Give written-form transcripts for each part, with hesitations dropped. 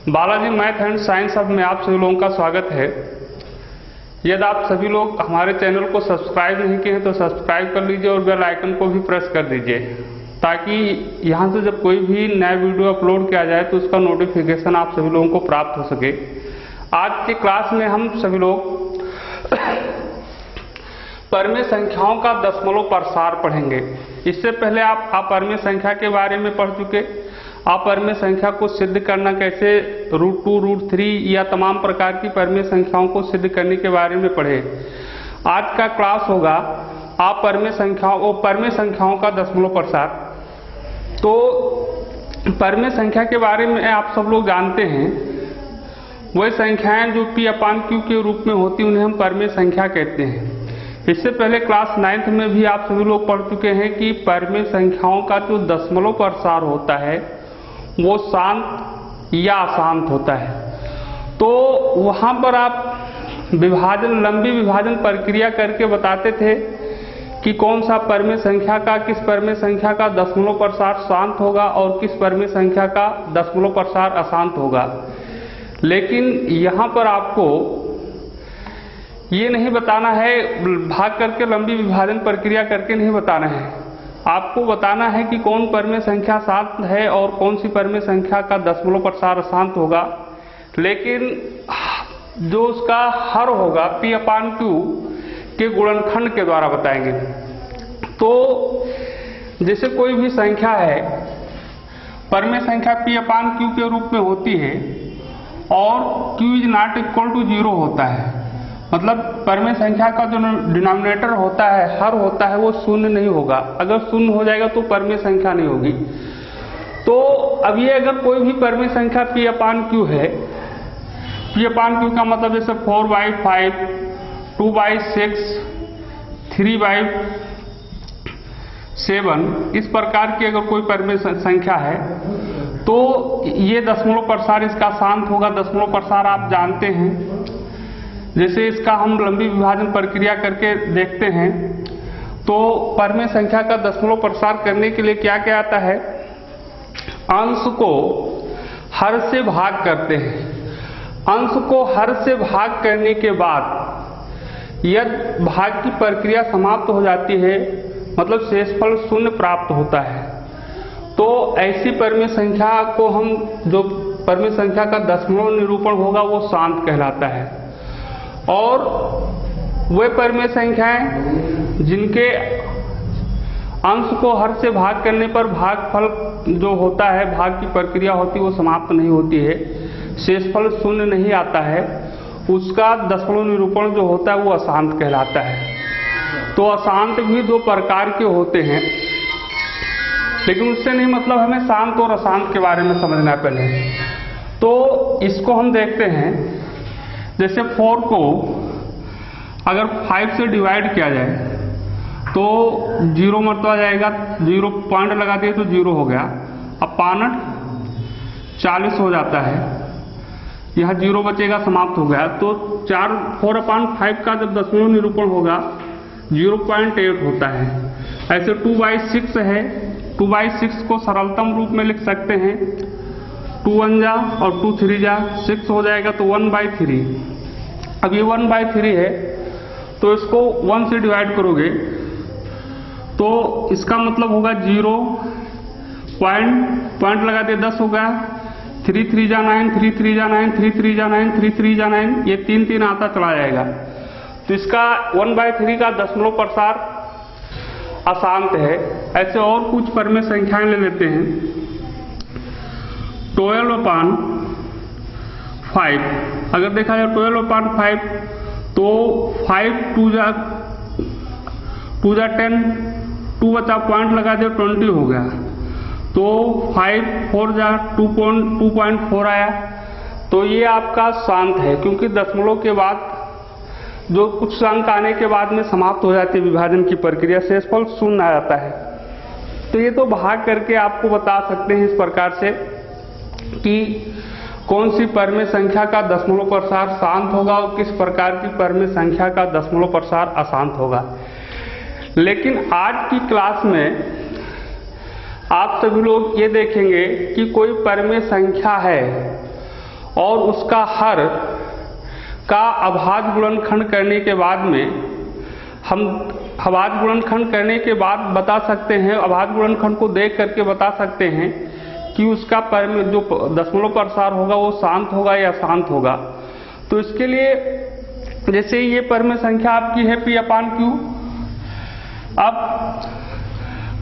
Balaji math and science hub में आप सभी लोगों का स्वागत है। यदि आप सभी लोग हमारे चैनल को सब्सक्राइब नहीं किए हैं तो सब्सक्राइब कर लीजिए और बेल आइकन को भी प्रेस कर दीजिए, ताकि यहाँ से जब कोई भी नया वीडियो अपलोड किया जाए तो उसका नोटिफिकेशन आप सभी लोगों को प्राप्त हो सके। आज की क्लास में हम सभी लोग परमेय संख्याओं का दशमलव प्रसार पढ़ेंगे। इससे पहले आप अपरमेय संख्या के बारे में पढ़ चुके। अपरमेय संख्या को सिद्ध करना कैसे, √2, √3 या तमाम प्रकार की परमेय संख्याओं को सिद्ध करने के बारे में पढ़े। आज का क्लास होगा अपरमेय संख्याओं का दशमलव प्रसार। तो परमेय संख्या के बारे में आप सब लोग जानते हैं, वही संख्याएं जो P/Q के रूप में होती उन्हें हम परमेय संख्या कहते हैं। इससे पहले क्लास 9th में भी आप सभी लोग पढ़ चुके हैं कि परमेय संख्याओं का जो दशमलव प्रसार होता है वो शांत या अशांत होता है। तो वहां पर आप लंबी विभाजन प्रक्रिया करके बताते थे कि कौन सा परमेय संख्या का किस परमेय संख्या का दशमलव प्रसार शांत होगा और किस परमेय संख्या का दशमलव प्रसार अशांत होगा। लेकिन यहाँ पर आपको ये नहीं बताना है, भाग करके लंबी विभाजन प्रक्रिया करके नहीं बताना है। आपको बताना है कि कौन परमेय संख्या शांत है और कौन सी परमेय संख्या का दशमलव प्रसार अशांत होगा। लेकिन जो उसका हर होगा P/Q के गुणनखंड के द्वारा बताएंगे। तो जैसे कोई भी संख्या है, परमेय संख्या P/Q के रूप में होती है और Q ≠ 0 होता है, मतलब परमेय संख्या का जो डिनोमिनेटर होता है, हर होता है, वो शून्य नहीं होगा। अगर शून्य हो जाएगा तो परमेय संख्या नहीं होगी। तो अब ये अगर कोई भी परमेय संख्या P/Q है, P/Q का मतलब जैसे 4/5, 2/6, 3/7, इस प्रकार की अगर कोई परमेय संख्या है तो ये दशमलव प्रसार इसका शांत होगा। दशमलव प्रसार आप जानते हैं, जैसे इसका हम लंबी विभाजन प्रक्रिया करके देखते हैं। तो परमेय संख्या का दशमलव प्रसार करने के लिए क्या क्या आता है, अंश को हर से भाग करते हैं। अंश को हर से भाग करने के बाद यदि भाग की प्रक्रिया समाप्त हो जाती है, मतलब शेषफल 0 प्राप्त होता है, तो ऐसी परमेय संख्या को हम, जो परमेय संख्या का दशमलव निरूपण होगा वो शांत कहलाता है। और वे परमेय संख्याएं जिनके अंश को हर से भाग करने पर भागफल जो होता है, भाग की प्रक्रिया होती है, वो समाप्त नहीं होती है, शेषफल 0 नहीं आता है, उसका दशमलव निरूपण जो होता है वो अशांत कहलाता है। तो अशांत भी 2 प्रकार के होते हैं, लेकिन उससे नहीं मतलब हमें शांत और अशांत के बारे में समझना है पहले। तो इसको हम देखते हैं, जैसे 4 को अगर 5 से डिवाइड किया जाए तो 0 मरतबा जाएगा, 0 पॉइंट लगा दिए तो 0 हो गया। अब 40 हो जाता है, यह 0 बचेगा, समाप्त हो गया। तो 4/5 का जब दशमलव निरूपण होगा 0.8 होता है। ऐसे 2/6 है, 2/6 को सरलतम रूप में लिख सकते हैं, 2 जा और 2 3 जा 6 हो जाएगा, तो 1/3। अब ये 1/3 है तो इसको 1 से डिवाइड करोगे तो इसका मतलब होगा 0 पॉइंट लगा दे 10 होगा, 3 3 जा 9, 3 3 जा 9, 3 3 जा 9, 3 3 जा 9, ये 3 3 आता चला जाएगा। तो इसका 1/3 का दशमलव प्रसार अशांत है। ऐसे और कुछ परमेय संख्याएं ले लेते हैं। 12/5 अगर देखा जाए 12/5 तो 5 2 जा 10, 2 बचा पॉइंट लगा दे 20 हो गया। तो 5 4 जा 2.4 आया। तो ये आपका शांत है, क्योंकि दशमलव के बाद जो कुछ अंक आने के बाद में समाप्त हो जाती है विभाजन की प्रक्रिया, शेषफल 0 आ जाता है। तो ये तो भाग करके आपको बता सकते हैं इस प्रकार से कि कौन सी परमेय संख्या का दशमलव प्रसार शांत होगा और किस प्रकार की परमेय संख्या का दशमलव प्रसार अशांत होगा। लेकिन आज की क्लास में आप सभी लोग ये देखेंगे कि कोई परमेय संख्या है और उसका हर का अभाज्य गुणनखंड करने के बाद में हम अभाज्य गुणनखंड करने के बाद बता सकते हैं, अभाज्य गुणनखंड को देख करके बता सकते हैं कि उसका जो दशमलव प्रसार होगा वो शांत होगा या अशांत होगा। तो इसके लिए जैसे ये परिमेय संख्या आपकी है P/Q। अब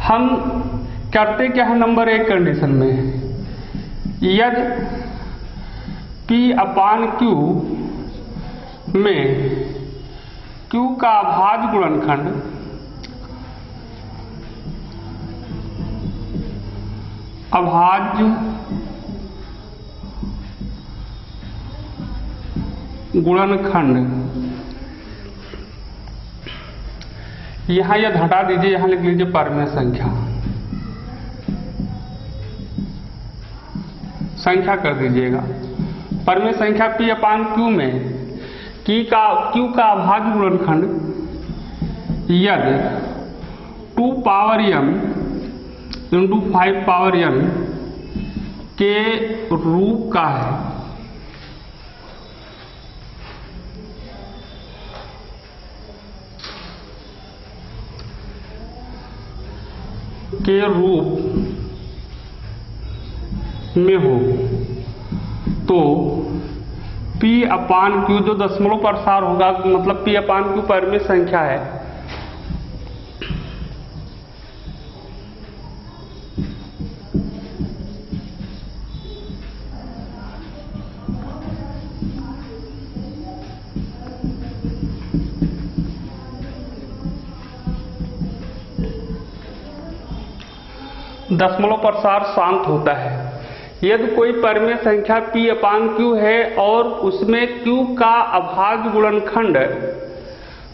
हम करते क्या है नंबर 1 कंडीशन में, यदि P/Q में Q का अभाज्य गुणनखंड यहां यह हटा दीजिए, यहां लिख लीजिए परिमेय संख्या कर दीजिएगा। परिमेय संख्या P/Q में Q का अभाज्य गुणनखंड यदि 2m × 5m के रूप का है के रूप में हो तो P/Q जो दशमलव प्रसार होगा, मतलब P/Q परिमेय संख्या है, दशमलव प्रसार शांत होता है। यदि कोई परिमेय संख्या P/Q है और उसमें Q का अभाज्य गुणनखंड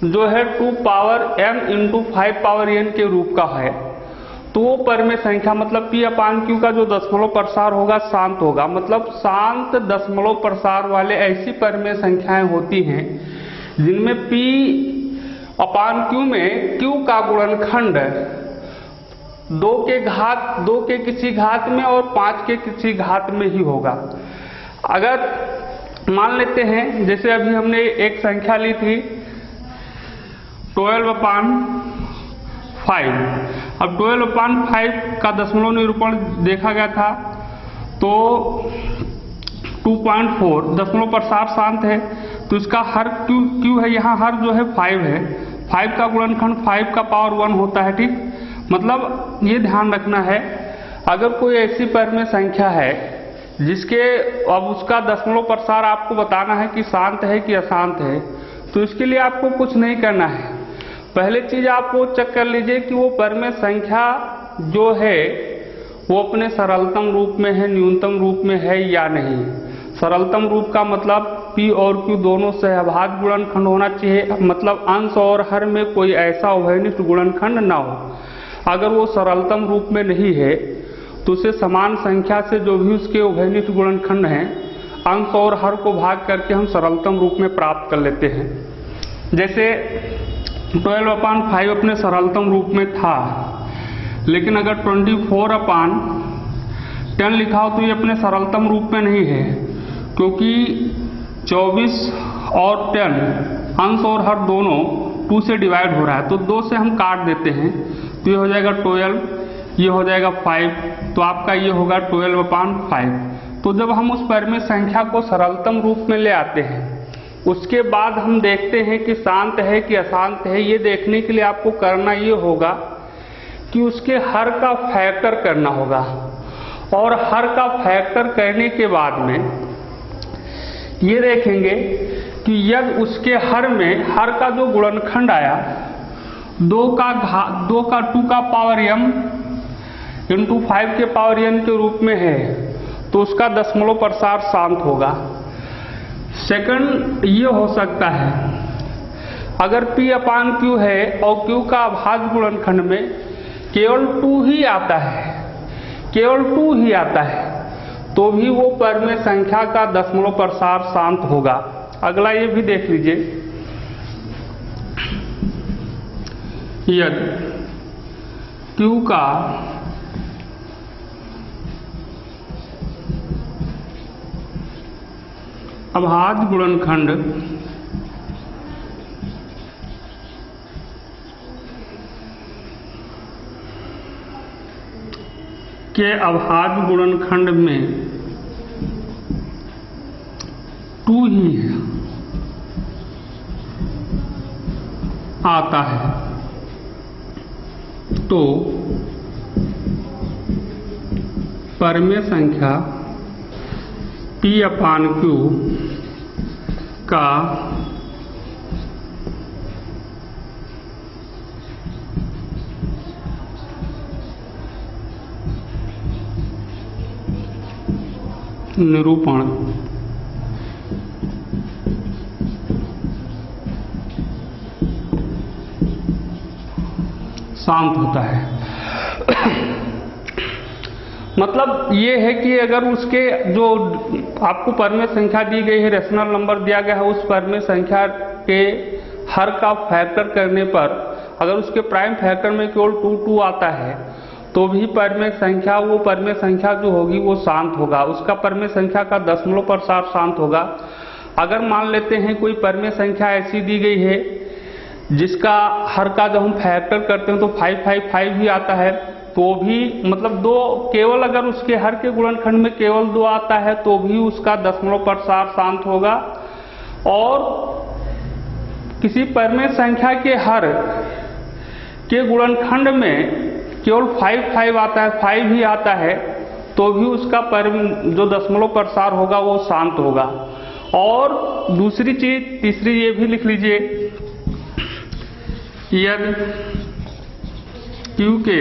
जो है 2m × 5n के रूप का है, तो वो परिमेय संख्या मतलब P/Q का जो दशमलव प्रसार होगा शांत होगा। मतलब शांत दशमलव प्रसार वाले ऐसी परिमेय संख्याएं होती हैं जिनमें P/Q में Q का गुणनखंड 2 के किसी घात में और 5 के किसी घात में ही होगा। अगर मान लेते हैं जैसे अभी हमने एक संख्या ली थी 12/5, अब 12/5 का दशमलव निरूपण देखा गया था तो 2.4 दशमलव प्रसार शांत है, तो इसका हर Q है, यहाँ हर जो है 5 है, 5 का गुणनखंड 5 का पावर 1 होता है। ठीक, मतलब ये ध्यान रखना है, अगर कोई ऐसी परिमेय संख्या है जिसके अब उसका दशमलव प्रसार आपको बताना है कि शांत है कि अशांत है, तो इसके लिए आपको कुछ नहीं करना है। पहले चीज आप वो चेक कर लीजिए कि वो परिमेय संख्या जो है वो अपने सरलतम रूप में है, न्यूनतम रूप में है या नहीं। सरलतम रूप का मतलब P और Q दोनों से अभाज्य गुणनखंड होना चाहिए, मतलब अंश और हर में कोई ऐसा उभयनिष्ठ गुणनखंड ना हो। अगर वो सरलतम रूप में नहीं है तो उसे समान संख्या से जो भी उसके उभयनिष्ठ गुणनखंड हैं अंश और हर को भाग करके हम सरलतम रूप में प्राप्त कर लेते हैं। जैसे 12/5 अपने सरलतम रूप में था, लेकिन अगर 24/10 लिखा हो तो ये अपने सरलतम रूप में नहीं है, क्योंकि 24 और 10 अंश और हर दोनों 2 से डिवाइड हो रहा है, तो 2 से हम काट देते हैं, तो ये हो जाएगा 12, ये हो जाएगा 5, तो आपका ये होगा 12/5। तो जब हम उस परिमेय संख्या को सरलतम रूप में ले आते हैं, उसके बाद हम देखते हैं कि शांत है कि अशांत है। ये देखने के लिए आपको करना ये होगा कि उसके हर का फैक्टर करना होगा, और हर का फैक्टर करने के बाद में ये देखेंगे कि यदि उसके हर में हर का जो गुणनखंड आया 2 का पावर m × 5 के पावर n के रूप में है, तो उसका दशमलव प्रसार शांत होगा। सेकंड ये हो सकता है अगर P/Q है और Q का अभाज्य गुणनखंड में केवल 2 ही आता है, केवल 2 ही आता है, तो भी वो परिमेय संख्या का दशमलव प्रसार शांत होगा। अगला ये भी देख लीजिए, यदि Q का अभाज्य गुणनखंड के अभाज्य गुणनखंड में 2 ही आता है, तो परिमेय संख्या P/Q का निरूपण शांत होता है। मतलब ये है कि अगर उसके जो आपको परिमेय संख्या दी गई है, रेशनल नंबर दिया गया है, उस परिमेय संख्या के हर का फैक्टर करने पर अगर उसके प्राइम फैक्टर में केवल 2 आता है तो भी परिमेय संख्या, वो परिमेय संख्या जो होगी वो शांत होगा, उसका परिमेय संख्या का दशमलव प्रसार शांत होगा। अगर मान लेते हैं कोई परिमेय संख्या ऐसी दी गई है जिसका हर का जब हम फैक्टर करते हैं तो 555 ही आता है, तो भी मतलब 2 केवल अगर उसके हर के गुणनखंड में केवल 2 आता है तो भी उसका दशमलव प्रसार शांत होगा। और किसी परिमेय संख्या के हर के गुणनखंड में केवल 5 आता है, 5 ही आता है, तो भी उसका जो दशमलव प्रसार होगा वो शांत होगा। और दूसरी चीज, तीसरी ये भी लिख लीजिए, यदि Q के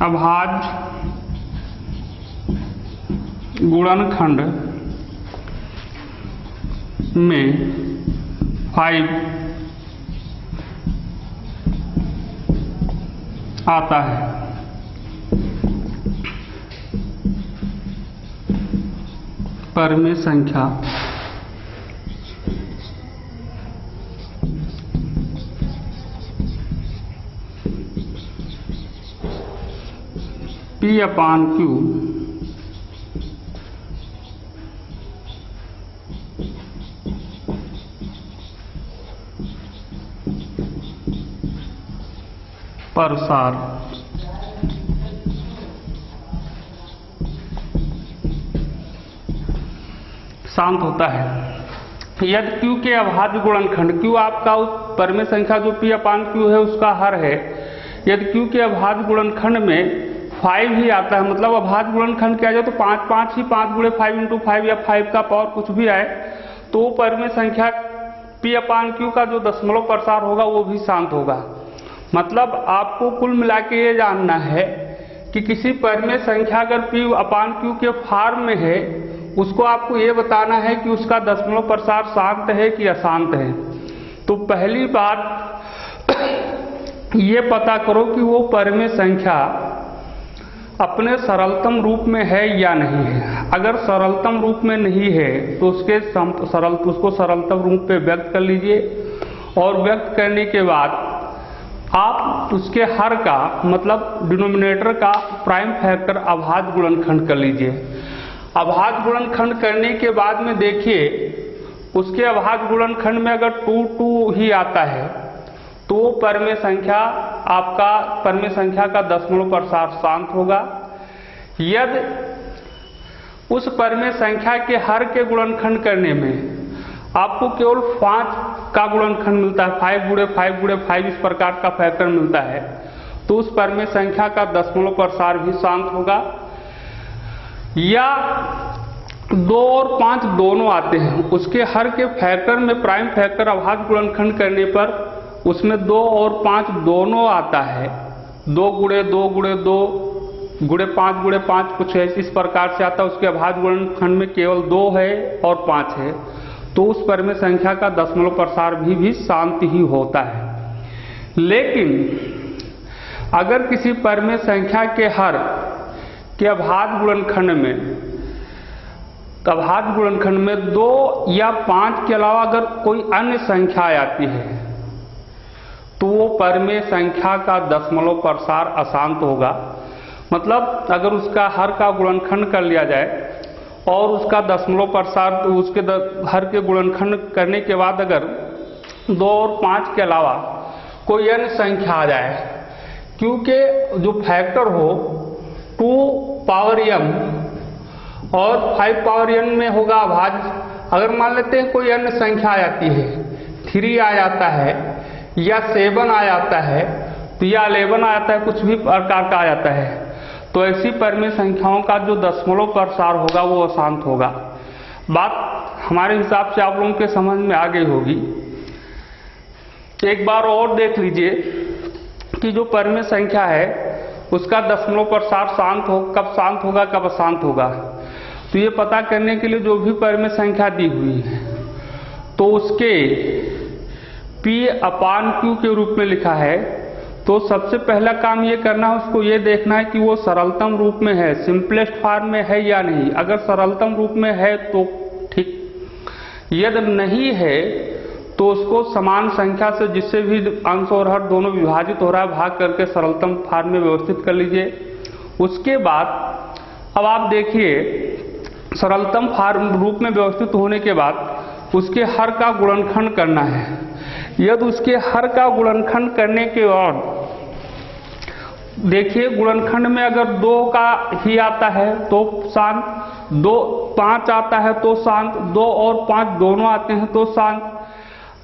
अभाज्य गुणनखंड में 5 आता है परिमेय संख्या P/Q प्रसार शांत होता है। यदि Q के अभाज्य गुणनखंड, Q आपका उस परिमेय संख्या जो P/Q है उसका हर है, यदि Q के अभाज्य गुणनखंड में 5 ही आता है, मतलब अभाज्य गुणनखंड किया जाए तो 5 ही 5 गुणे 5 × 5 या 5 का पावर कुछ भी आए, तो परिमेय संख्या P/Q का जो दशमलव प्रसार होगा वो भी शांत होगा। मतलब आपको कुल मिला के ये जानना है कि किसी परिमेय संख्या अगर P/Q के फॉर्म में है, उसको आपको ये बताना है कि उसका दशमलव प्रसार शांत है कि अशांत है। तो पहली बात ये पता करो कि वो परिमेय संख्या अपने सरलतम रूप में है या नहीं है। अगर सरलतम रूप में नहीं है तो उसको सरलतम रूप पे व्यक्त कर लीजिए, और व्यक्त करने के बाद आप उसके हर का मतलब डिनोमिनेटर का प्राइम फैक्टर अभाज्य गुणनखंड कर लीजिए। अभाज्य गुणनखंड करने के बाद में देखिए उसके अभाज्य गुणनखंड में अगर 2 ही आता है तो परिमेय संख्या, आपका परिमेय संख्या का दशमलव प्रसार शांत होगा। यदि उस परिमेय संख्या के हर के गुणनखंड करने में आपको केवल 5 का गुणनखंड मिलता है, 5 गुणे 5 गुणे 5 इस प्रकार का फैक्टर मिलता है, तो उस परिमेय संख्या का दशमलव प्रसार भी शांत होगा। या 2 और 5 दोनों आते हैं, उसके हर के फैक्टर में प्राइम फैक्टर अभाज्य गुणनखंड करने पर उसमें 2 और 5 दोनों आता है, 2 गुणे 2 गुणे 2 गुणे 5 गुणे 5 कुछ इस प्रकार से आता है। उसके अभाज्य गुणनखंड में केवल 2 है और 5 है, तो उस परिमेय संख्या का दशमलव प्रसार भी शांत ही होता है। लेकिन अगर किसी परिमेय संख्या के हर के अभाज्य गुणनखंड में 2 या 5 के अलावा अगर कोई अन्य संख्या आती है तो वो परिमेय संख्या का दशमलव प्रसार अशांत होगा। मतलब अगर उसका हर का गुणनखंड कर लिया जाए और उसका दशमलव प्रसार उसके हर के गुणनखंड करने के बाद अगर 2 और 5 के अलावा कोई अन्य संख्या आ जाए, क्योंकि जो फैक्टर हो 2 पावर m और 5 पावर n में होगा अभाज्य। अगर मान लेते हैं कोई अन्य संख्या आ जाती है, 3 आ जाता है या 7 आ जाता है तो या 11 आ जाता है, कुछ भी प्रकार का आ जाता है, तो ऐसी परिमेय संख्याओं का जो दशमलव प्रसार होगा वो अशांत होगा। बात हमारे हिसाब से आप लोगों के समझ में आ गई होगी। एक बार और देख लीजिए कि जो परिमेय संख्या है उसका दशमलव प्रसार कब शांत होगा, कब अशांत होगा। तो ये पता करने के लिए जो भी परिमेय संख्या दी हुई है तो उसके P/Q के रूप में लिखा है, तो सबसे पहला काम ये करना है, उसको ये देखना है कि वो सरलतम रूप में है, सिंपलेस्ट फॉर्म में है या नहीं। अगर सरलतम रूप में है तो ठीक, यदि नहीं है तो उसको समान संख्या से जिससे भी अंश और हर दोनों विभाजित हो रहा है भाग करके सरलतम फॉर्म में व्यवस्थित कर लीजिए। उसके बाद अब आप देखिए, सरलतम फॉर्म रूप में व्यवस्थित होने के बाद उसके हर का गुणनखंड करना है। यदि उसके हर का गुणनखंड करने के बाद देखिए, गुणनखंड में अगर 2 का ही आता है तो शांत, 5 आता है तो शांत, 2 और 5 दोनों आते हैं तो शांत।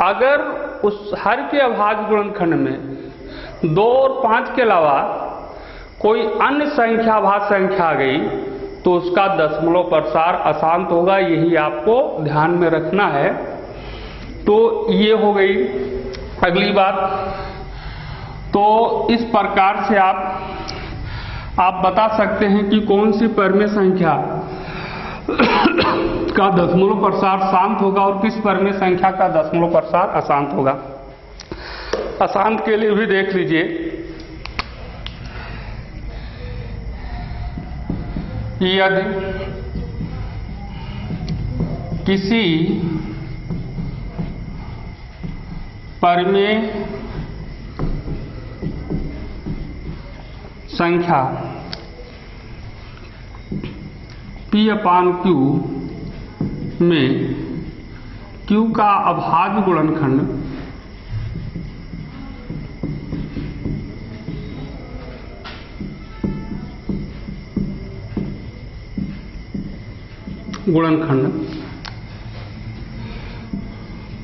अगर उस हर के अभाज्य गुणनखंड में 2 और 5 के अलावा कोई अन्य संख्या अभाज्य संख्या आ गई तो उसका दशमलव प्रसार अशांत होगा। यही आपको ध्यान में रखना है। तो ये हो गई अगली बात। तो इस प्रकार से आप बता सकते हैं कि कौन सी परिमेय संख्या का दशमलव प्रसार शांत होगा और किस परिमेय संख्या का दशमलव प्रसार अशांत होगा। अशांत के लिए भी देख लीजिए, यदि किसी परिमेय संख्या P/Q में Q का अभाज्य गुणनखंड गुणनखंड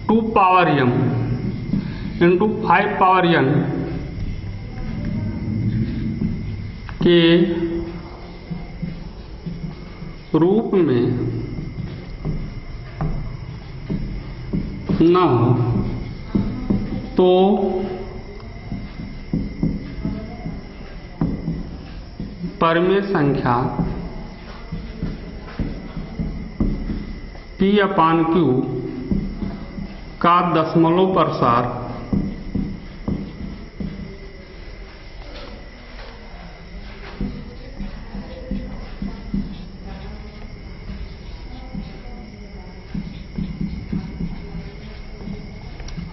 2 power m into 5 power n के रूप में न हो तो परिमेय संख्या P/Q का दशमलव प्रसार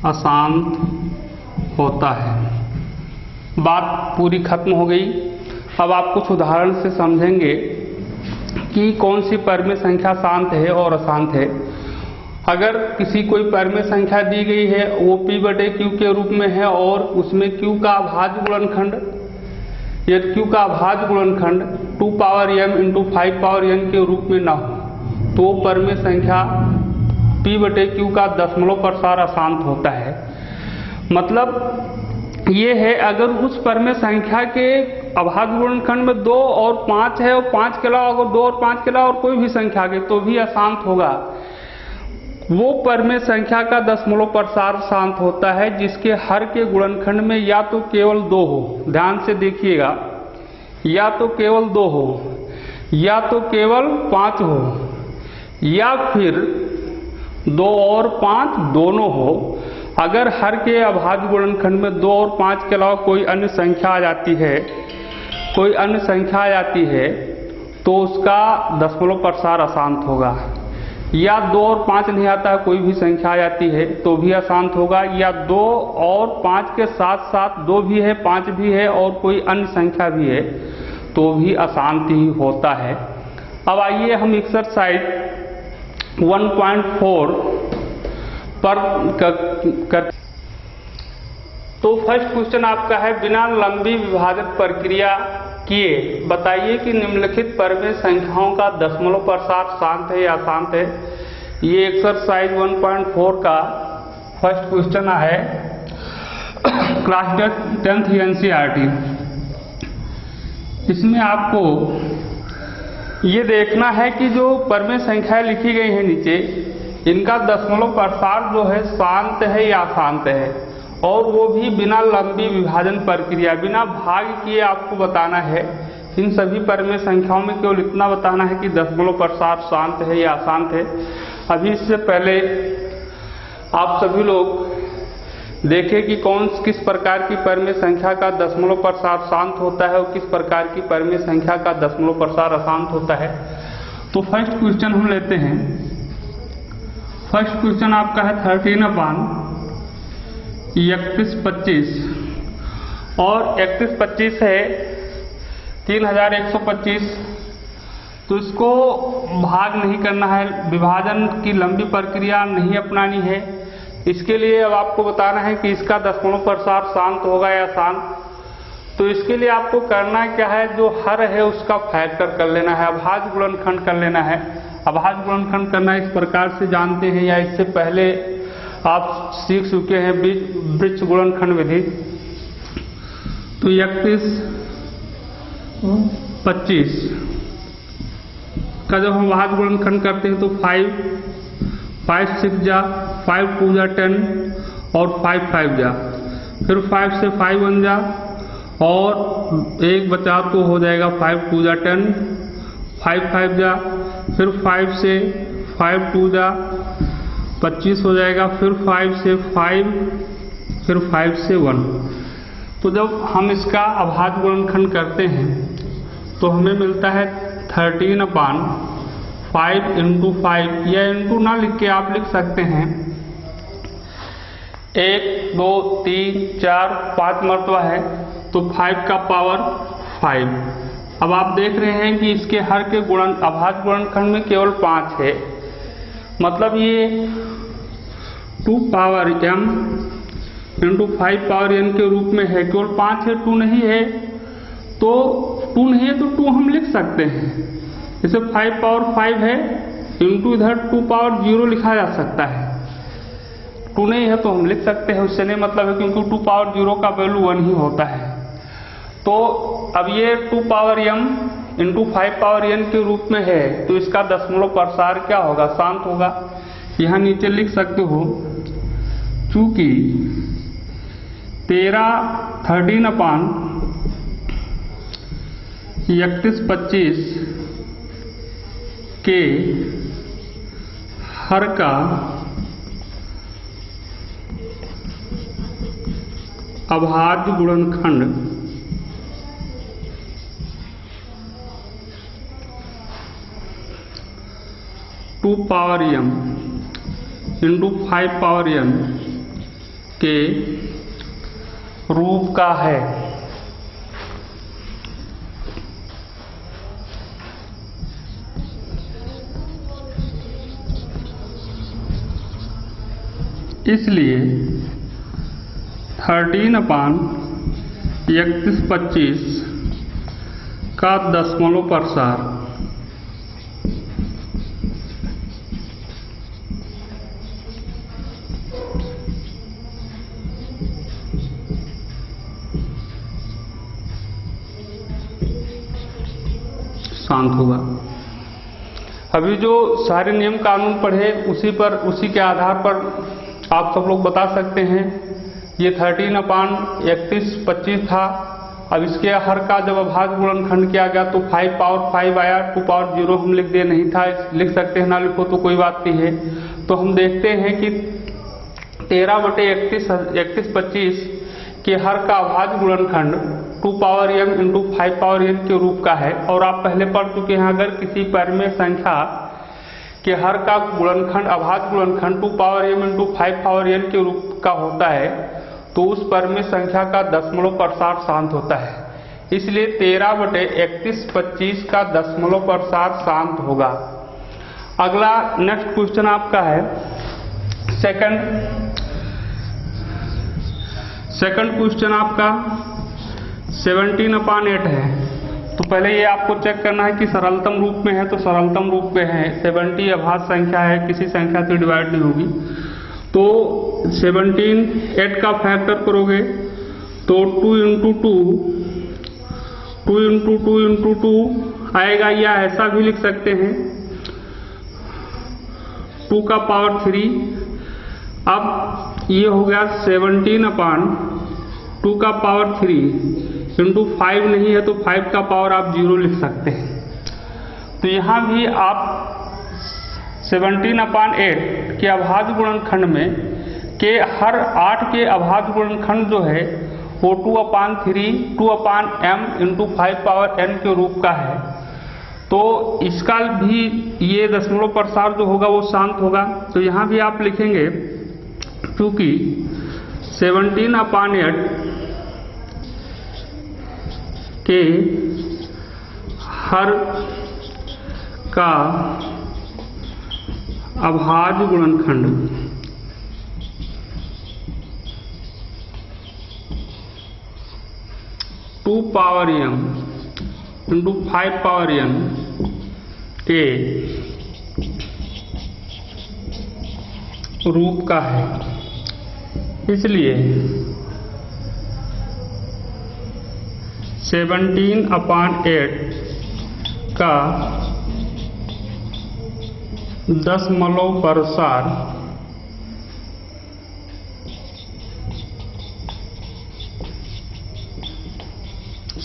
अशांत होता है। बात पूरी खत्म हो गई। अब आप कुछ उदाहरण से समझेंगे कि कौन सी परिमेय संख्या शांत है और अशांत है। अगर किसी कोई परिमेय संख्या दी गई है, वो P/Q के रूप में है और उसमें Q का अभाज्य गुणनखंड, यदि Q का अभाज्य गुणनखंड 2 power m into 5 power n के रूप में ना हो तो परिमेय संख्या P/Q का दशमलव प्रसार अशांत होता है। मतलब ये है, अगर उस परिमेय संख्या के अभाज्य गुणनखंड में 2 और 5 है और 5 के अलावा अगर 2 और 5 के अलावा और कोई भी संख्या आ गई तो भी अशांत होगा। वो परिमेय संख्या का दशमलव प्रसार शांत होता है जिसके हर के गुणनखंड में या तो केवल 2 हो, ध्यान से देखिएगा, या तो केवल 2 हो या तो केवल 5 हो या फिर 2 और 5 दोनों हो। अगर हर के अभाज्य गुणनखंड में 2 और 5 के अलावा कोई अन्य संख्या आ जाती है तो उसका दशमलव प्रसार अशांत होगा। या 2 और 5 नहीं आता है, कोई भी संख्या आ जाती है तो भी अशांत होगा। या 2 और 5 के साथ साथ 2 भी है, 5 भी है और कोई अन्य संख्या भी है तो भी अशांत ही होता है। अब आइए हम एक्सरसाइज 1.4 पर कर। तो फर्स्ट क्वेश्चन आपका है, बिना लंबी विभाजन प्रक्रिया किए बताइए कि निम्नलिखित परिमेय संख्याओं का दशमलव प्रसार शांत है या अशांत है। ये एक्सरसाइज 1.4 का फर्स्ट क्वेश्चन है क्लास 10th एनसीईआरटी। इसमें आपको ये देखना है कि जो परिमेय संख्याएं लिखी गई हैं नीचे, इनका दशमलव प्रसार जो है शांत है या अशांत है, और वो भी बिना लंबी विभाजन प्रक्रिया, बिना भाग किए आपको बताना है। इन सभी परिमेय संख्याओं में केवल इतना बताना है कि दशमलव प्रसार शांत है या अशांत है। अभी इससे पहले आप सभी लोग देखें कि किस प्रकार की परिमेय संख्या का दशमलव प्रसार शांत होता है और किस प्रकार की परिमेय संख्या का दशमलव प्रसार अशांत होता है। तो फर्स्ट क्वेश्चन हम लेते हैं। फर्स्ट क्वेश्चन आपका है 13/3125 और 3125 है 3125। तो इसको भाग नहीं करना है, विभाजन की लंबी प्रक्रिया नहीं अपनानी है। इसके लिए अब आपको बताना है कि इसका दशमलव प्रसार शांत होगा या अशांत। तो इसके लिए आपको करना क्या है, जो हर है उसका फैक्टर कर लेना है, अभाज्य गुणनखंड कर लेना है। अभाज्य गुणनखंड करना इस प्रकार से जानते हैं या इससे पहले आप सीख चुके हैं वृक्ष गुणनखंड विधि। तो 31/25 का जब हम अभाज्य गुणनखंड करते हैं तो 5 6 जा, 5 2 जा 10 और 5 5 जा, फिर 5 से 5 1 जा और एक बचा तो हो जाएगा 5 2 जा 10, 5 5 जा, फिर 5 से 5 2 जा 25 हो जाएगा, फिर 5 से 5, फिर 5 से 1। तो जब हम इसका अभाज्य गुणनखंड करते हैं तो हमें मिलता है 13/5 × 5, या इंटू ना लिख के आप लिख सकते हैं 1 2 3 4 5 मरतबा है तो 5 का पावर 5। अब आप देख रहे हैं कि इसके हर के अभाज्य गुणनखंड में केवल 5 है, मतलब ये 2 पावर m × 5 पावर n के रूप में है। केवल 5 है, 2 नहीं है। तो 2 नहीं है तो 2 हम लिख सकते हैं। जैसे 5 पावर 5 है इंटू इधर 2 पावर 0 लिखा जा सकता है। 2 नहीं है तो हम लिख सकते हैं, उससे नहीं मतलब है, क्योंकि 2 पावर 0 का वैल्यू 1 ही होता है। तो अब ये 2 पावर m × 5 पावर n के रूप में है, तो इसका दशमलव प्रसार क्या होगा, शांत होगा। यहाँ नीचे लिख सकते हो, चूंकि 13/3125 के हर का अभाज्य गुणनखंड two power m × 5 power n के रूप का है। इसलिए 13/3125 का दशमलव प्रसार शांत होगा। अभी जो सारे नियम कानून पढ़े उसी के आधार पर आप सब लोग बता सकते हैं। ये 13/3125 था। अब इसके हर का जब अभाज्य गुणनखंड किया गया तो 5 पावर 5 आया, 2 पावर 0 हम लिख दिए, नहीं था लिख सकते हैं, ना लिखो तो कोई बात नहीं है। तो हम देखते हैं कि 13/3125 के हर का अभाज्य गुणनखंड 2 पावर m × 5 पावर n के रूप का है। और आप पहले पढ़ चुके हैं, अगर किसी परिमेय संख्या के हर का गुणनखंड अभाज्य गुणनखंड 2 पावर m × 5 पावर n के रूप का होता है तो उस परिमेय संख्या का दशमलव प्रसार शांत होता है। इसलिए 13/3125 का दशमलव प्रसार शांत होगा। अगला नेक्स्ट क्वेश्चन आपका है सेकंड क्वेश्चन आपका 17/8 है। तो पहले ये आपको चेक करना है कि सरलतम रूप में है, तो सरलतम रूप में है। 70 अभाज्य संख्या है, किसी संख्या से डिवाइड नहीं होगी। तो 17 8 का फैक्टर करोगे तो 2 × 2 आएगा, या ऐसा भी लिख सकते हैं 2 का पावर 3। अब ये हो गया 17/2 का पावर 3 इंटू 5 नहीं है तो 5 का पावर आप 0 लिख सकते हैं। तो यहाँ भी आप 17/8 के अभाज्य गुणनखंड में के हर 8 के अभाज्य गुणनखंड जो है वो 2/3 2/m इंटू 5 पावर n के रूप का है। तो इसका भी ये दशमलव प्रसार जो होगा वो शांत होगा। तो यहाँ भी आप लिखेंगे क्योंकि 17/8 के हर का अभाज्य गुणनखंड 2 power m into 5 power n के रूप का है। इसलिए 17/8 का दशमलव प्रसार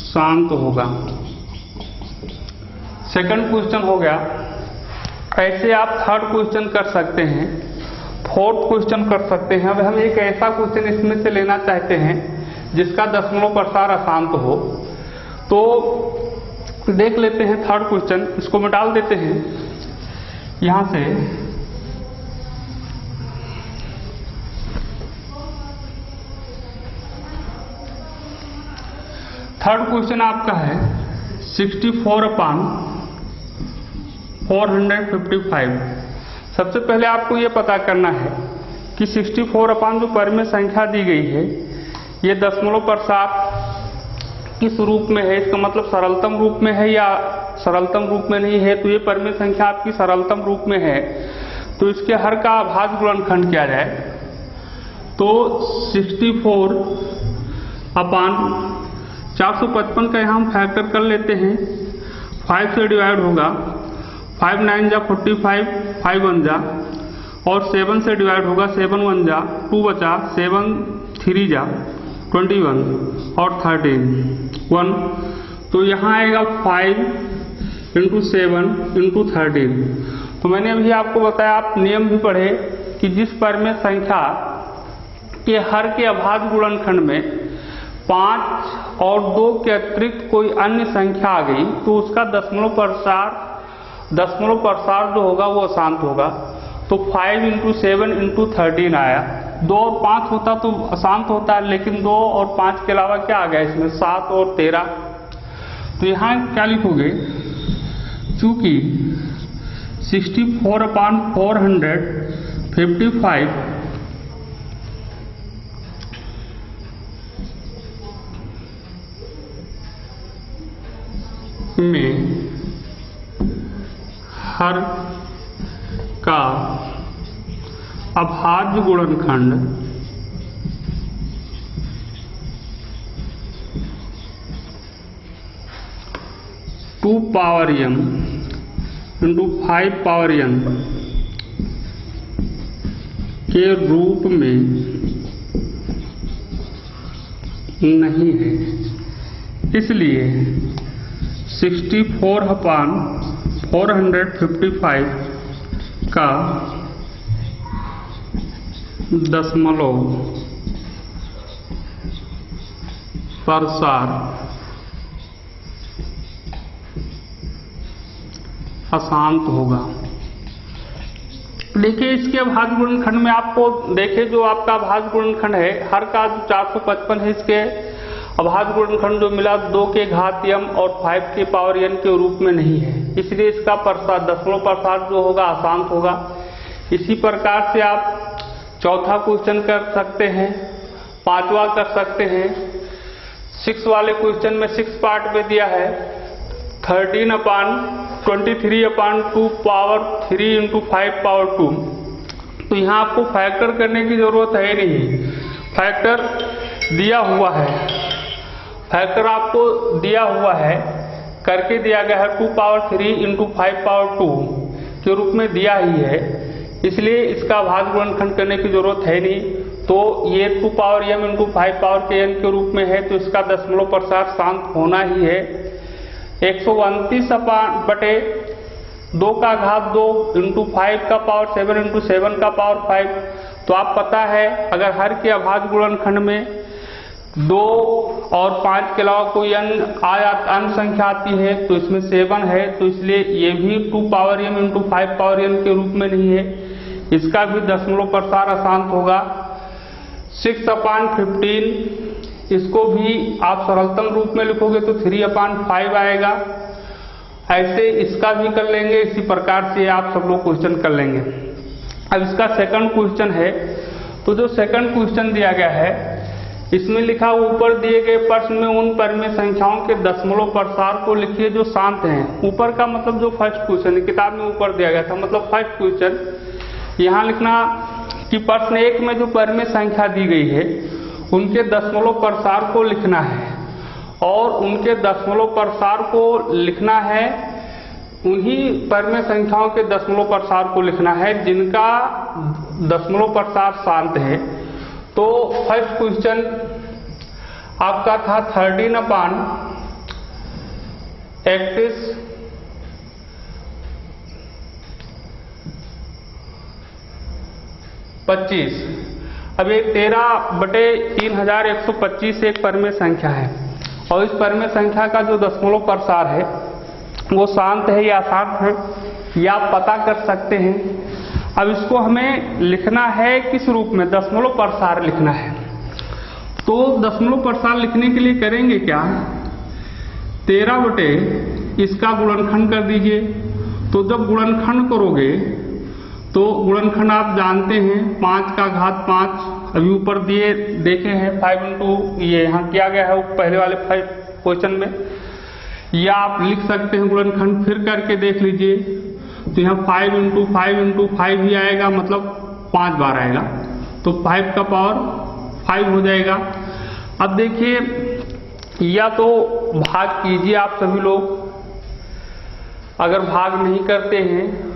शांत होगा। सेकंड क्वेश्चन हो गया। ऐसे आप थर्ड क्वेश्चन कर सकते हैं, फोर्थ क्वेश्चन कर सकते हैं। अब हम एक ऐसा क्वेश्चन इसमें से लेना चाहते हैं जिसका दशमलव प्रसार अशांत हो। तो देख लेते हैं थर्ड क्वेश्चन, इसको मैं डाल देते हैं यहां से। थर्ड क्वेश्चन आपका है 64/455। सबसे पहले आपको ये पता करना है कि 64 जो परिमेय संख्या दी गई है ये दशमलव प्रसार किस रूप में है, इसका मतलब सरलतम रूप में है या सरलतम रूप में नहीं है। तो ये परिमेय संख्या आपकी सरलतम रूप में है, तो इसके हर का अभाज्य गुणनखंड किया जाए तो 64/455 का यहाँ हम फैक्टर कर लेते हैं। 5 से डिवाइड होगा, 5 9 जा 45, 5 1 जा, और 7 से डिवाइड होगा, 7 1 जा 2 बचा, 7 3 जा 21 और 13 1। तो यहाँ आएगा 5 × 7 × 13। तो मैंने अभी आपको बताया, आप नियम भी पढ़े कि जिस परिमेय संख्या के हर के अभाज्य गुणनखंड में 5 और 2 के अतिरिक्त कोई अन्य संख्या आ गई तो उसका दशमलव प्रसार जो होगा वो अशांत होगा। तो 5 × 7 × 13 आया। 2 और 5 होता तो अशांत होता है, लेकिन 2 और 5 के अलावा क्या आ गया इसमें 7 और 13। तो यहाँ क्या लिखोगे, चूंकि 64/455 में हर का अभाज्य गुणनखंड 2 power m into 5 power n के रूप में नहीं है। इसलिए 64/455 का दशमलव प्रसार अशांत होगा। देखिए इसके अभाज्य गुणनखंड में आपको देखिए जो आपका अभाज्य गुणनखंड है हर का 455 है, इसके अभाज्य गुणनखंड जो मिला 2 के घात m और 5 के पावर n के रूप में नहीं है, इसलिए इसका प्रसार दशमलव प्रसार जो होगा अशांत होगा। इसी प्रकार से आप चौथा क्वेश्चन कर सकते हैं, पांचवा कर सकते हैं। 6 वाले क्वेश्चन में 6 पार्ट में दिया है 13/23/2 पावर 3 × 5 पावर 2। तो यहाँ आपको फैक्टर करने की जरूरत है नहीं, फैक्टर दिया हुआ है, फैक्टर आपको दिया हुआ है, करके दिया गया है 2 पावर 3 × 5 पावर 2 के रूप में दिया ही है, इसलिए इसका अभाज्य गुणनखंड करने की जरूरत है नहीं। तो ये 2 पावर m × 5 पावर के n के रूप में है, तो इसका दशमलव प्रसार शांत होना ही है। 129/2 का घात 2 × 5 का पावर 7 × 7 का पावर 5। तो आप पता है अगर हर के अभाज्य गुणनखंड में 2 और 5 के अलावा कोई अन्य संख्या आती है तो इसमें 7 है, तो इसलिए ये भी 2 पावर m × 5 पावर n के रूप में नहीं है, इसका भी दशमलव प्रसार अशांत होगा। 6/15 इसको भी आप सरलतम रूप में लिखोगे तो 3/5 आएगा। ऐसे इसका भी कर लेंगे, इसी प्रकार से आप सब लोग क्वेश्चन कर लेंगे। अब इसका सेकंड क्वेश्चन है, तो जो सेकंड क्वेश्चन दिया गया है इसमें लिखा ऊपर दिए गए प्रश्न में उन परिमेय संख्याओं के दशमलव प्रसार को लिखिए जो शांत हैं। ऊपर का मतलब जो फर्स्ट क्वेश्चन है, किताब में ऊपर दिया गया था, मतलब फर्स्ट क्वेश्चन यहाँ लिखना कि प्रश्न 1 में जो परिमेय संख्या दी गई है उनके दशमलव प्रसार को लिखना है, और उनके दशमलव प्रसार को लिखना है, उन्हीं परिमेय संख्याओं के दशमलव प्रसार को लिखना है जिनका दशमलव प्रसार शांत है। तो फर्स्ट क्वेश्चन आपका था 13/31 25। अब ये 13/3125 एक परिमेय संख्या है, और इस परिमेय संख्या का जो दशमलव प्रसार है वो शांत है या अशांत है, या आप पता कर सकते हैं। अब इसको हमें लिखना है किस रूप में, दशमलव प्रसार लिखना है। तो दशमलव प्रसार लिखने के लिए करेंगे क्या, 13 इसका गुणनखंड कर दीजिए। तो जब गुणनखंड करोगे तो गुणनखंड आप जानते हैं 5 का घात 5, अभी ऊपर दिए देखे हैं 5 × ये यहाँ किया गया है पहले वाले क्वेश्चन में, या आप लिख सकते हैं गुणनखंड फिर करके देख लीजिए। तो यहाँ 5 × 5 × 5 ही आएगा, मतलब 5 बार आएगा, तो 5 का पावर 5 हो जाएगा। अब देखिए, या तो भाग कीजिए आप सभी लोग, अगर भाग नहीं करते हैं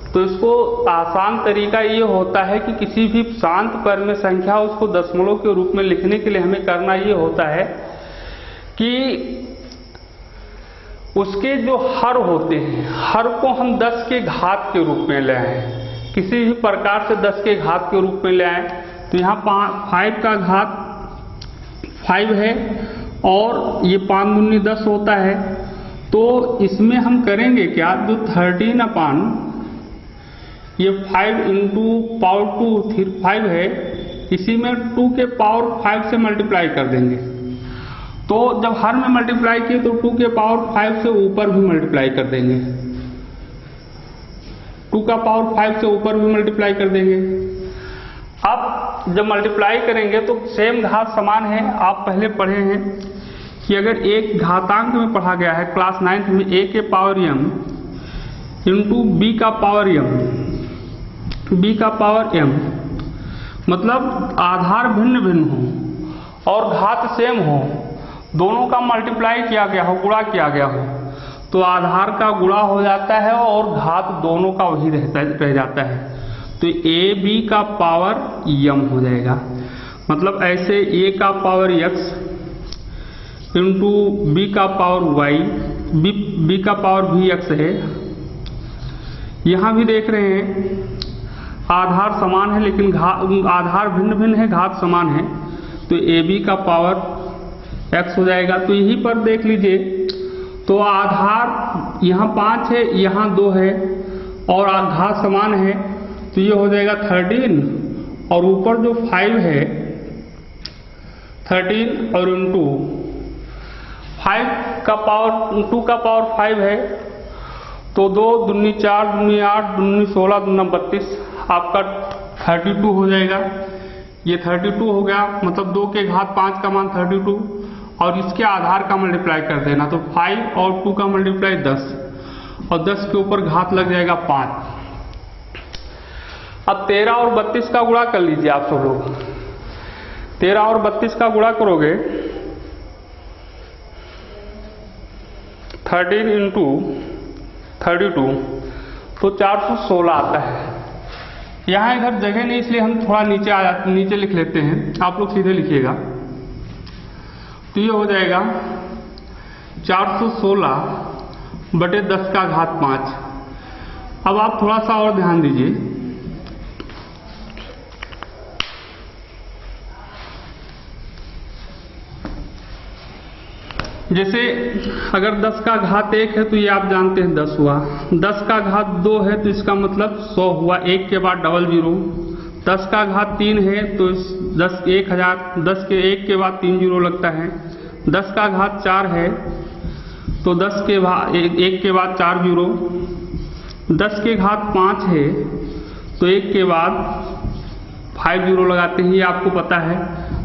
तो इसको आसान तरीका ये होता है कि किसी भी शांत परिमेय संख्या उसको दशमलव के रूप में लिखने के लिए हमें करना ये होता है कि उसके जो हर होते हैं, हर को हम 10 के घात के रूप में ले आए, किसी भी प्रकार से 10 के घात के रूप में ले आए। तो यहाँ 5 का घात 5 है और ये 5 दूनी 10 होता है। तो इसमें हम करेंगे क्या, जो 13 ये 5 × पावर 2 5 है, इसी में 2 के पावर 5 से मल्टीप्लाई कर देंगे। तो जब हर में मल्टीप्लाई किए तो 2 के पावर 5 से ऊपर भी मल्टीप्लाई कर देंगे, 2 का पावर 5 से ऊपर भी मल्टीप्लाई कर देंगे। अब जब मल्टीप्लाई करेंगे तो सेम घात समान है। आप पहले पढ़े हैं कि अगर एक घातांक में पढ़ा गया है क्लास 9th में, a के पावर m × b का पावर m, b का पावर m, मतलब आधार भिन्न भिन्न हो और घात सेम हो, दोनों का मल्टीप्लाई किया गया हो, गुणा किया गया हो, तो आधार का गुणा हो जाता है और घात दोनों का वही रह जाता है। तो a b का पावर m हो जाएगा, मतलब ऐसे a का पावर x × b का पावर y, b का पावर भी x है। यहाँ भी देख रहे हैं आधार समान है लेकिन आधार भिन्न भिन्न है, घात समान है, तो ab का पावर x हो जाएगा। तो यहीं पर देख लीजिए, तो आधार यहाँ 5 है, यहाँ 2 है और घात समान है, तो ये हो जाएगा 13 और ऊपर जो 5 है 13 और × 2 का पावर 5 है तो 2 दूनी 4 दूनी 8 दूनी 16 दूना 32 आपका 32 हो जाएगा। ये 32 हो गया, मतलब 2 के घात 5 का मान 32 और इसके आधार का मल्टीप्लाई कर देना, तो 5 और 2 का मल्टीप्लाई 10 और 10 के ऊपर घात लग जाएगा 5। अब 13 और 32 का गुणा कर लीजिए आप सब लोग। 13 और 32 का गुणा करोगे 13 इंटू 32 तो 416 आता है। यहाँ इधर जगह नहीं इसलिए हम थोड़ा नीचे लिख लेते हैं, आप लोग सीधे लिखिएगा। तो ये हो जाएगा 416 बटे 10 का घात 5। अब आप थोड़ा सा और ध्यान दीजिए, जैसे अगर 10 का घात 1 है तो ये आप जानते हैं 10 हुआ, 10 का घात 2 है तो इसका मतलब 100 हुआ, 1 के बाद डबल 0। 10 का घात 3 है तो 1000, 10 के 1 के बाद 3 जीरो लगता है। 10 का घात 4 है तो 10 के बाद 1 के बाद 4 जीरो। 10 के घात 5 है तो 1 के बाद 5 जीरो लगाते हैं, ये आपको पता है।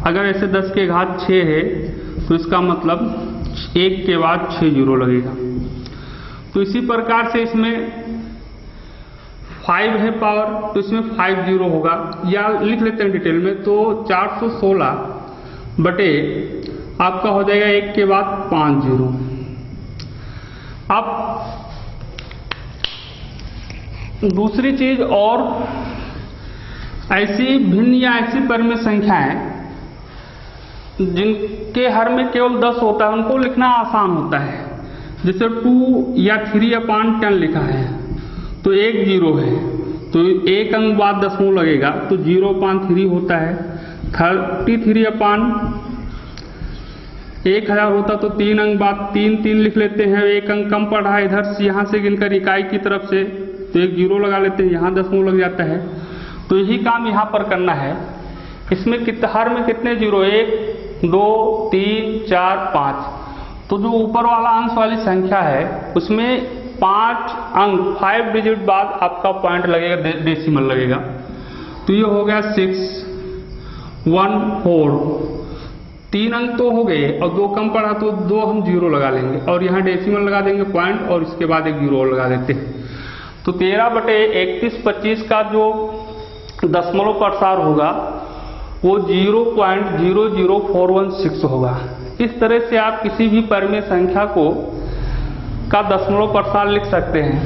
अगर ऐसे 10 के घात 6 है तो इसका मतलब 1 के बाद 6 जीरो लगेगा। तो इसी प्रकार से इसमें 5 है पावर तो इसमें 5 जीरो होगा, या लिख लेते हैं डिटेल में। तो 416 बटे आपका हो जाएगा 1 के बाद 5 जीरो। अब दूसरी चीज और ऐसी भिन्न या ऐसी परिमेय संख्याएं जिनके हर में केवल 10 होता है उनको लिखना आसान होता है। जैसे 2 या 3/10 लिखा है तो 1 जीरो है तो 1 अंक बाद दशमलव लगेगा तो 0.3 होता है। 33/1000 होता तो 3 अंक बाद 3 लिख लेते हैं, 1 अंक कम पड़ रहा है इधर से, यहाँ से गिनकर इकाई की तरफ से तो 1 जीरो लगा लेते हैं, यहाँ दशमलव लग जाता है। तो यही काम यहाँ पर करना है। इसमें हर में कितने जीरो, 1 2 3 4 5। तो जो ऊपर वाला अंश वाली संख्या है उसमें 5 अंक 5 डिजिट बाद आपका पॉइंट लगेगा, डेसिमल लगेगा। तो ये हो गया 6 1 4। 3 अंक तो हो गए और 2 कम पड़ा तो 2 हम जीरो लगा लेंगे और यहाँ डेसिमल लगा देंगे पॉइंट और इसके बाद 1 जीरो लगा देते हैं। तो 13 बटे 31/25 का जो दशमलव प्रसार होगा वो 0.00416 होगा। इस तरह से आप किसी भी परिमेय संख्या का दशमलव प्रसार लिख सकते हैं।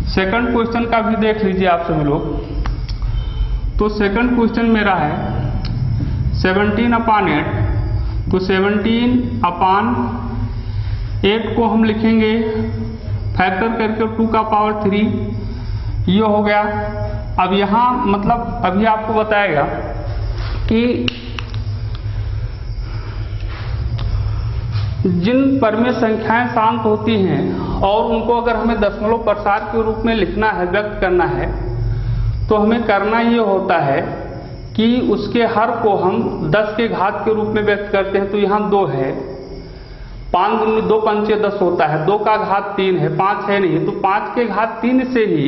सेकंड क्वेश्चन का भी देख लीजिए आप सभी लोग। तो सेकंड क्वेश्चन मेरा है 17/8। तो 17/8 को हम लिखेंगे फैक्टर करके 2 का पावर 3, ये हो गया। अब यहाँ मतलब अभी आपको बताएगा कि जिन परिमेय संख्याएं शांत होती हैं और उनको अगर हमें दशमलव प्रसार के रूप में लिखना है, व्यक्त करना है, तो हमें करना ये होता है कि उसके हर को हम 10 के घात के रूप में व्यक्त करते हैं। तो यहाँ 2 है, 5 दूनी 2 पंचे 10 होता है, 2 का घात 3 है, 5 है नहीं, तो 5 के घात 3 से ही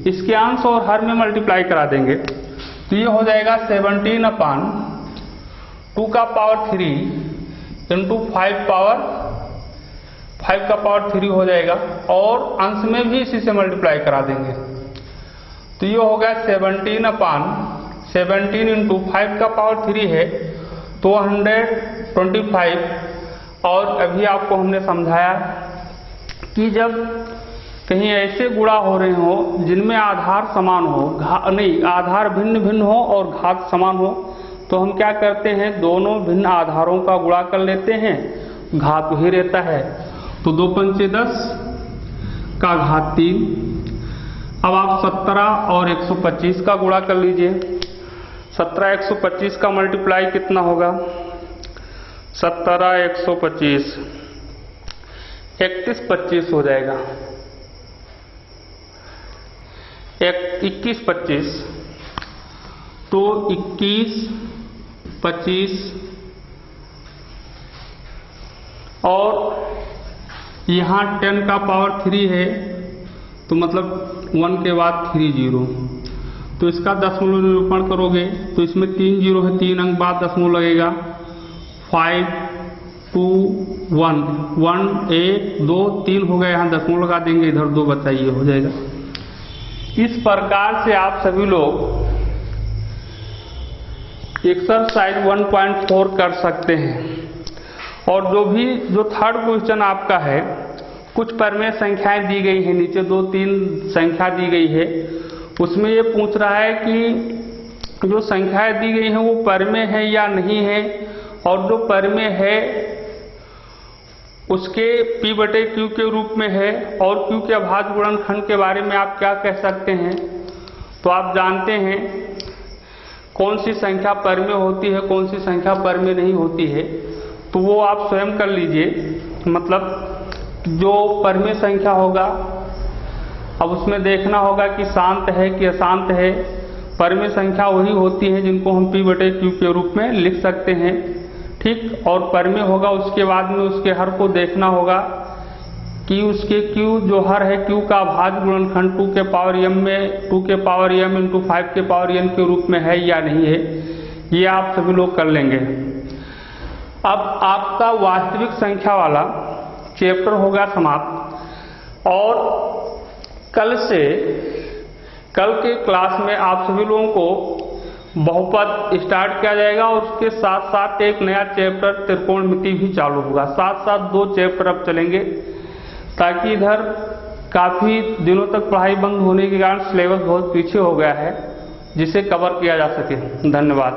इसके अंश और हर में मल्टीप्लाई करा देंगे। तो ये हो जाएगा 17/2 का पावर 3 इंटू 5 का पावर 3 हो जाएगा और अंश में भी इसी से मल्टीप्लाई करा देंगे। तो ये हो गया 17 इंटू 5 का पावर 3 है तो 125। और अभी आपको हमने समझाया कि जब कहीं ऐसे गुणा हो रहे हो जिनमें आधार समान हो, आधार भिन्न भिन्न हो और घात समान हो, तो हम क्या करते हैं, दोनों भिन्न आधारों का गुणा कर लेते हैं, घात वही रहता है। तो 2 पंचे 10 का घात 3। अब आप 17 और 125 का गुणा कर लीजिए। 17 125 का मल्टीप्लाई कितना होगा, 17 125 31 हो जाएगा। 21 25 तो 21 25 और यहाँ 10 का पावर 3 है, तो मतलब 1 के बाद 3 जीरो, तो इसका दशमलव निरूपण करोगे तो इसमें 3 जीरो है, 3 अंक बाद दशमलव लगेगा, 5 2 1 1 1 2 3 हो गया, यहाँ दशमलव लगा देंगे, इधर 2 बचाइए, हो जाएगा। इस प्रकार से आप सभी लोग एक्सरसाइज 1.4 कर सकते हैं। और जो थर्ड क्वेश्चन आपका है, कुछ परिमेय संख्याएं दी गई हैं, नीचे 2-3 संख्या दी गई है, उसमें ये पूछ रहा है कि जो संख्याएं दी गई हैं वो परिमेय है या नहीं है, और जो परिमेय है उसके P/Q के रूप में है, और Q के अभाज्य गुणनखंड के बारे में आप क्या कह सकते हैं। तो आप जानते हैं कौन सी संख्या परिमेय होती है, कौन सी संख्या परिमेय नहीं होती है, तो वो आप स्वयं कर लीजिए। मतलब जो परिमेय संख्या होगा, अब उसमें देखना होगा कि शांत है कि अशांत है। परिमेय संख्या वही होती है जिनको हम P/Q के रूप में लिख सकते हैं, ठीक। और परिमेय होगा उसके बाद में उसके हर को देखना होगा कि उसके Q जो हर है, Q का अभाज्य गुणनखंड 2 के पावर m में 2 के पावर m इंटू 5 के पावर n के रूप में है या नहीं है, ये आप सभी लोग कर लेंगे। अब आपका वास्तविक संख्या वाला चैप्टर होगा समाप्त, और कल के क्लास में आप सभी लोगों को बहुपद स्टार्ट किया जाएगा, और उसके साथ साथ एक नया चैप्टर त्रिकोणमिति भी चालू होगा। साथ साथ 2 चैप्टर अब चलेंगे, ताकि इधर काफ़ी दिनों तक पढ़ाई बंद होने के कारण सिलेबस बहुत पीछे हो गया है, जिसे कवर किया जा सके। धन्यवाद।